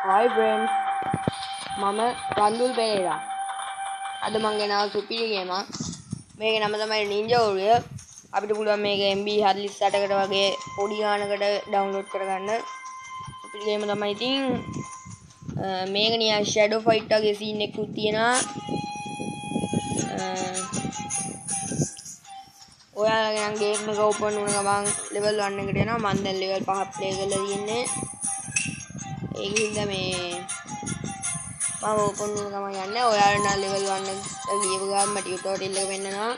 Hi friends, මම රන්දුල් පෙරේරා. අද මම ගෙනාව සුපිරි ගේමක්. මේකේ නම තමයි Ninja Warrior. අපිට පුළුවන් මේක MB 48කට වගේ පොඩි ගානකට ඩවුන්ලෝඩ් කරගන්න. සුපිරි ගේම තමයි. ඉතින් මේක නිකන් Shadow Fight වගේ සීන් එකකුත් තියෙනවා. ඔයාලා නම් ගේම් එක ඕපන් වුණ ගමන් level 1 එකට යනවා. මම දැන් level 5ක් play කරලා තියෙන්නේ. ඒකින්ද මේ මම ඕපන් වුණ ගමන් යන්නේ. ඔයාලා නම් level 1 එකට ගියපු ගමන් ටියුටෝරියල් එක පෙන්නනවා.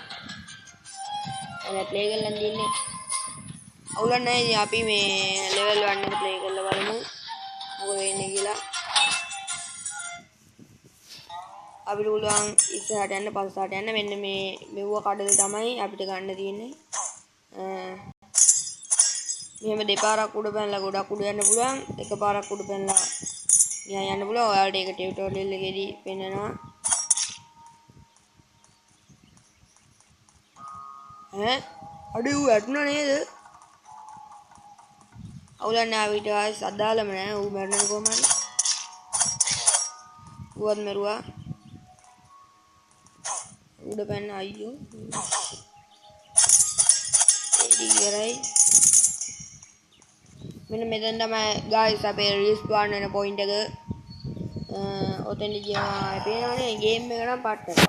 එලා play කරලා තියෙන්නේ. අවුලක් නැහැ. ඉතින් අපි මේ level 1 එක play කරලා බලමු. මොකද වෙන්නේ කියලා. අපිට පුළුවන් ඉස්සරහට යන්න පස්සට යන්න. මෙන්න මේ මෙව්ව කඩල තමයි අපිට ගන්න තියෙන්නේ. මෙහෙම දෙපාරක් උඩ පැනලා ගොඩක් උඩ යන්න පුළුවන්. එකපාරක් උඩ පැනලා නිකන් යන්න පුළුවන්. ඔයාලට ඒක ටියුටෝරියල් එකේදී පෙන්නනවා. අඩේ ඌ වැටුණා නේද? අවුලක් නැහැ. අපිට ආයෙත් අදාළම නැහැ. ඌ මැරෙන්නේ කොහමද? ඌවත් මැරුවා. උඩ පැන්න අයියෝ. ඉතිගරයි. මෙන්න මෙතන තමයි guys අපේ respawn වෙන point එක. ඔතෙන් ගියා පේනවනේ ගේම් එක නම් පට්ට.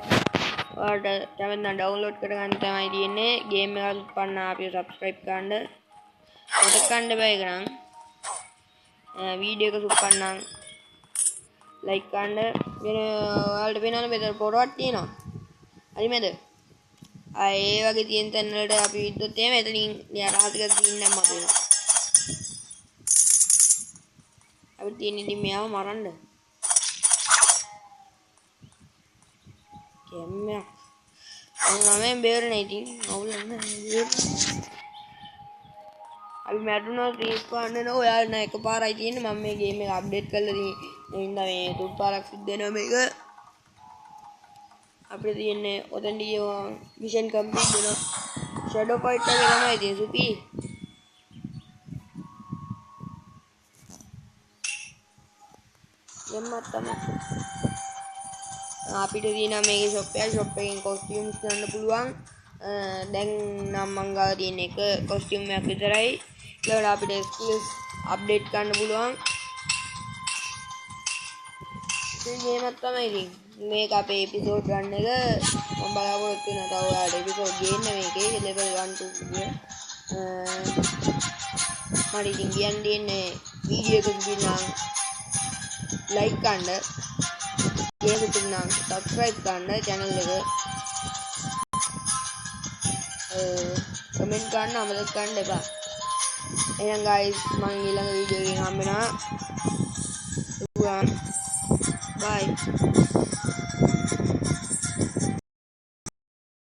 ඔයාලට කැමති නම් ඩවුන්ලෝඩ් කරගන්න තමයි තියෙන්නේ. ගේම් එක උත්පන්න අපිව subscribe කරන්න. මතක ගන්න බෑ ඒක නම්. වීඩියෝ එක සුප්පන්නම් like කරන්න. වෙන ඔයාලට පේනවනේ මෙතන පොරවක් තියෙනවා. හරි මේද? ඒ වගේ තියෙන තැන් වලට අපි විද්දොත් එහෙම එතනින් නිකන් රහසිගත සීන් එකක් මත වෙනවා. අපි තියෙන ඉතින් මෙයාව මරන්න. කැම්මයක්. ඔන්නම බේරෙන්නේ ඉතින් අවුල නැහැ. අපි මැරුණා රීස්පාන් වෙනවා. ඔයාලා නෑ එකපාරයි තියෙන්නේ. මම මේ ගේම් එක අප්ඩේට් කරලා තියෙන මේ තුන් පාරක් සිද්ධ වෙනවා මේක. අපිට තියෙන්නේ ඔතෙන් මිෂන් කම්ප්ලීට් වෙනවා. ෂැඩෝ ෆයිට් එකේ තමයි තියෙන්නේ සුපි. යම්මත් තමයි. අපිට තියෙනවා මේකේ ෂොප් එක. ෂොප් එකෙන් කොස්ටියුම්ස් ගන්න පුළුවන්. දැන් නම් මං ගාව තියෙන එක කොස්ටියුම් එකක් විතරයි. ඊළඟට අපිට ස්කිල්ස් අප්ඩේට් කරන්න පුළුවන්. ගේමක් තමයි ඉතින්. මේක අපේ එපිසෝඩ් 1 එක මම බලාපොරොත්තු වෙනවා. තව ඔයාලට එපිසෝඩ් ගේන්න මේකේ level 1 2 විදිය. මට ඉතින් කියන්න දෙන්නේ වීඩියෝ එක දිනම් like කරන්න, ගේම් එක දිනම් subscribe කරන්න channel එක. comment කරන්න අමතක කරන්න එපා. එහෙනම් guys මම ඊළඟ වීඩියෝ එකෙන් හම්බ වෙනවා.